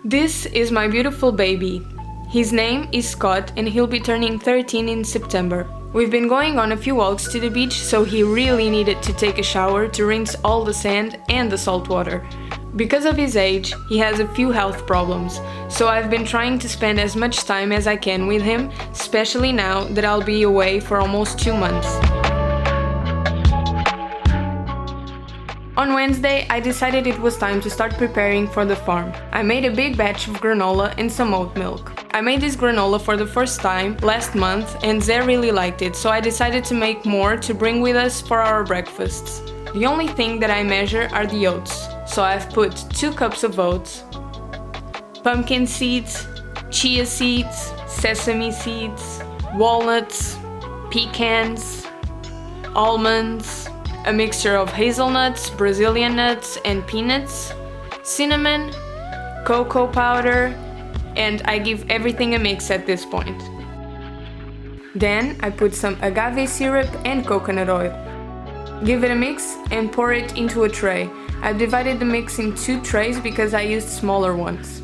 This is my beautiful baby. His name is Scott and he'll be turning 13 in September. We've been going on a few walks to the beach, so he really needed to take a shower to rinse all the sand and the salt water. Because of his age, he has a few health problems, so I've been trying to spend as much time as I can with him, especially now that I'll be away for almost 2 months. On Wednesday, I decided it was time to start preparing for the farm. I made a big batch of granola and some oat milk. I made this granola for the first time last month and Zé really liked it, so I decided to make more to bring with us for our breakfasts. The only thing that I measure are the oats, so I've put 2 cups of oats, pumpkin seeds, chia seeds, sesame seeds, walnuts, pecans, almonds, a mixture of hazelnuts, Brazilian nuts and peanuts, cinnamon, cocoa powder, and I give everything a mix at this point. Then I put some agave syrup and coconut oil. Give it a mix and pour it into a tray. I've divided the mix in 2 trays because I used smaller ones.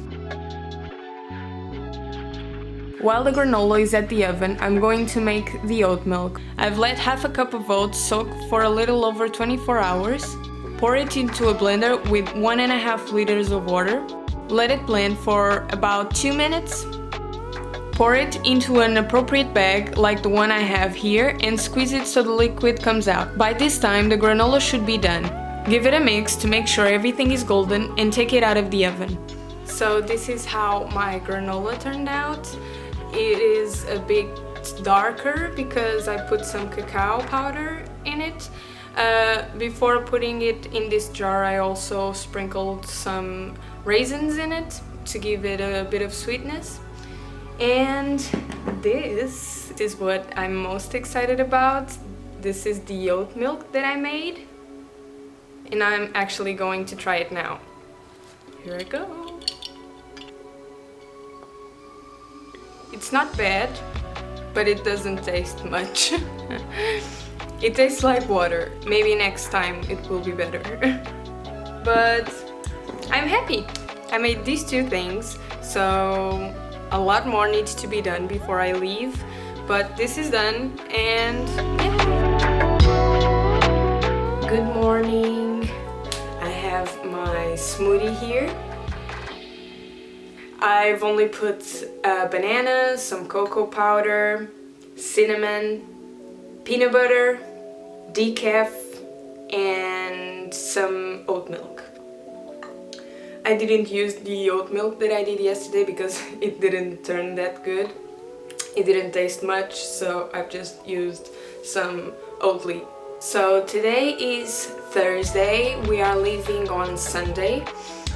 While the granola is at the oven, I'm going to make the oat milk. I've let half a cup of oats soak for a little over 24 hours. Pour it into a blender with 1.5 liters of water. Let it blend for about 2 minutes. Pour it into an appropriate bag like the one I have here and squeeze it so the liquid comes out. By this time, the granola should be done. Give it a mix to make sure everything is golden and take it out of the oven. So this is how my granola turned out. It is a bit darker because I put some cacao powder in it. Before putting it in this jar, I also sprinkled some raisins in it to give it a bit of sweetness. And this is what I'm most excited about. This is the oat milk that I made. And I'm actually going to try it now. Here I go. It's not bad, but it doesn't taste much. It tastes like water. Maybe next time it will be better. But I'm happy. I made these 2 things, so a lot more needs to be done before I leave. But this is done and yeah. Good morning. I have my smoothie here. I've only put bananas, some cocoa powder, cinnamon, peanut butter, decaf, and some oat milk. I didn't use the oat milk that I did yesterday because it didn't turn that good. It didn't taste much, so I've just used some Oatly. So today is Thursday, we are leaving on Sunday,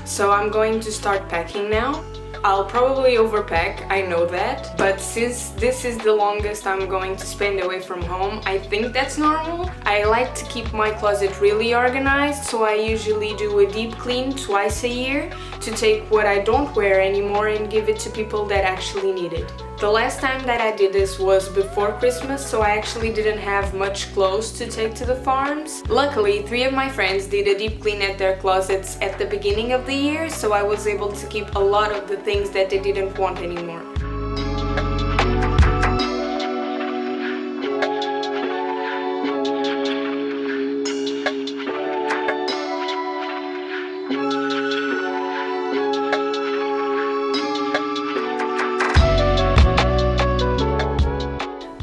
so I'm going to start packing now. I'll probably overpack, I know that, but since this is the longest I'm going to spend away from home, I think that's normal. I like to keep my closet really organized, so I usually do a deep clean twice a year to take what I don't wear anymore and give it to people that actually need it. The last time that I did this was before Christmas, so I actually didn't have much clothes to take to the farms. Luckily, 3 of my friends did a deep clean at their closets at the beginning of the year, so I was able to keep a lot of the things that they didn't want anymore.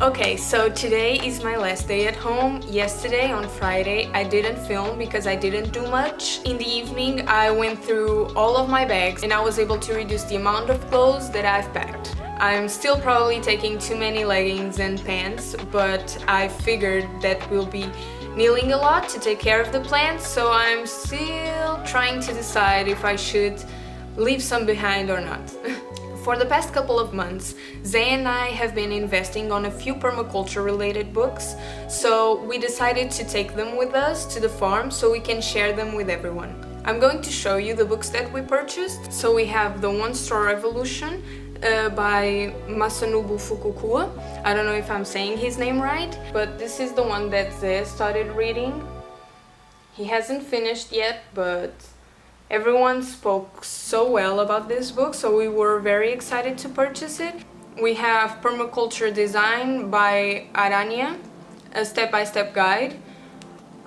Okay, so today is my last day at home. Yesterday, on Friday, I didn't film because I didn't do much. In the evening, I went through all of my bags and I was able to reduce the amount of clothes that I've packed. I'm still probably taking too many leggings and pants, but I figured that we'll be kneeling a lot to take care of the plants, so I'm still trying to decide if I should leave some behind or not. For the past couple of months, Zay and I have been investing on a few permaculture related books, so we decided to take them with us to the farm so we can share them with everyone. I'm going to show you the books that we purchased. So we have The One Straw Revolution by Masanobu Fukukua. I don't know if I'm saying his name right, but this is the one that Zay started reading. He hasn't finished yet, but Everyone spoke so well about this book, so we were very excited to purchase it. We have Permaculture Design by Aranya, a step-by-step guide.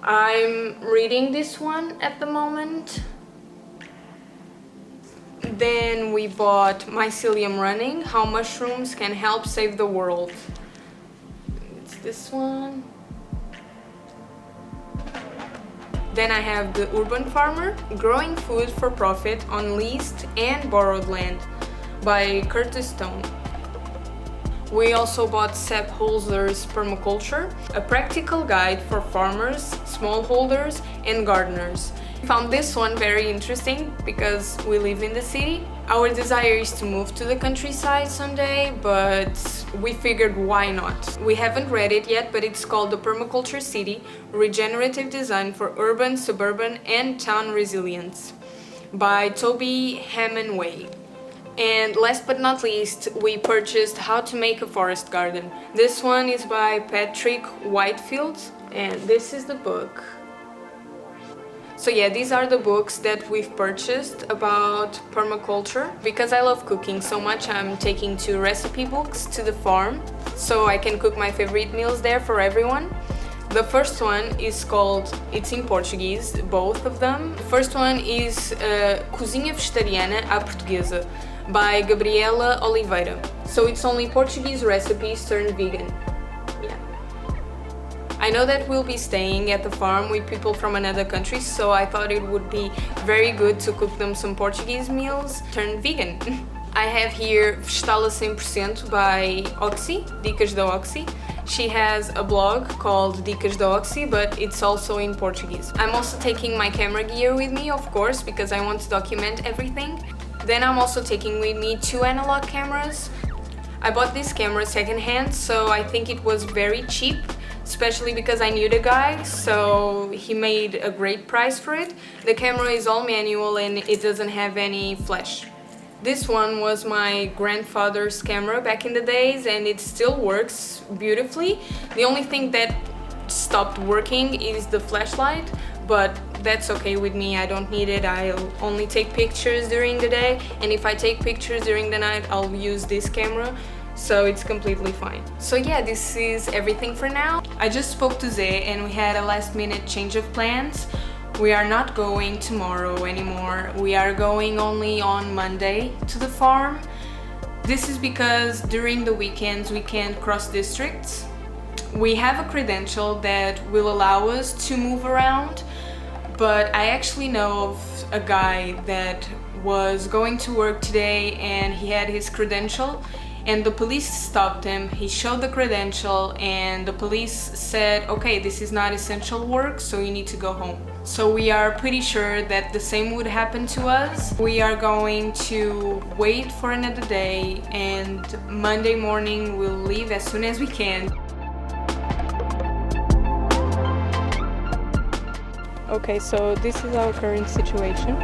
I'm reading this one at the moment. Then we bought Mycelium Running, How Mushrooms Can Help Save the World. It's this one. Then I have The Urban Farmer, Growing Food for Profit on Leased and Borrowed Land by Curtis Stone. We also bought Sepp Holzer's Permaculture, a practical guide for farmers, smallholders and gardeners. I found this one very interesting because we live in the city. Our desire is to move to the countryside someday, but we figured why not. We haven't read it yet, but it's called The Permaculture City, Regenerative Design for Urban, Suburban and Town Resilience by Toby Hemingway. And last but not least, we purchased How to Make a Forest Garden. This one is by Patrick Whitefield, and this is the book. So yeah, these are the books that we've purchased about permaculture. Because I love cooking so much, I'm taking 2 recipe books to the farm so I can cook my favorite meals there for everyone. The first one is called, it's in Portuguese, both of them. The first one is Cozinha Vegetariana à Portuguesa by Gabriela Oliveira. So it's only Portuguese recipes turned vegan. Yeah. I know that we'll be staying at the farm with people from another country, so I thought it would be very good to cook them some Portuguese meals turned vegan. I have here Vegetal a 100% by Oxy, Dicas da Oxy. She has a blog called Dicas da Oxy, but it's also in Portuguese. I'm also taking my camera gear with me, of course, because I want to document everything. Then I'm also taking with me 2 analog cameras. I bought this camera secondhand, so I think it was very cheap, especially because I knew the guy, so he made a great price for it. The camera is all manual and it doesn't have any flash. This one was my grandfather's camera back in the days and it still works beautifully. The only thing that stopped working is the flashlight, but that's okay with me. I don't need it. I'll only take pictures during the day, and if I take pictures during the night, I'll use this camera, so it's completely fine. So yeah, this is everything for now. I just spoke to Zé and we had a last minute change of plans. We are not going tomorrow anymore. We are going only on Monday to the farm. This is because during the weekends we can't cross districts. We have a credential that will allow us to move around, but I actually know of a guy that was going to work today and he had his credential and the police stopped him. He showed the credential and the police said, okay, this is not essential work, so you need to go home. So we are pretty sure that the same would happen to us. We are going to wait for another day and Monday morning we'll leave as soon as we can. Okay, so this is our current situation.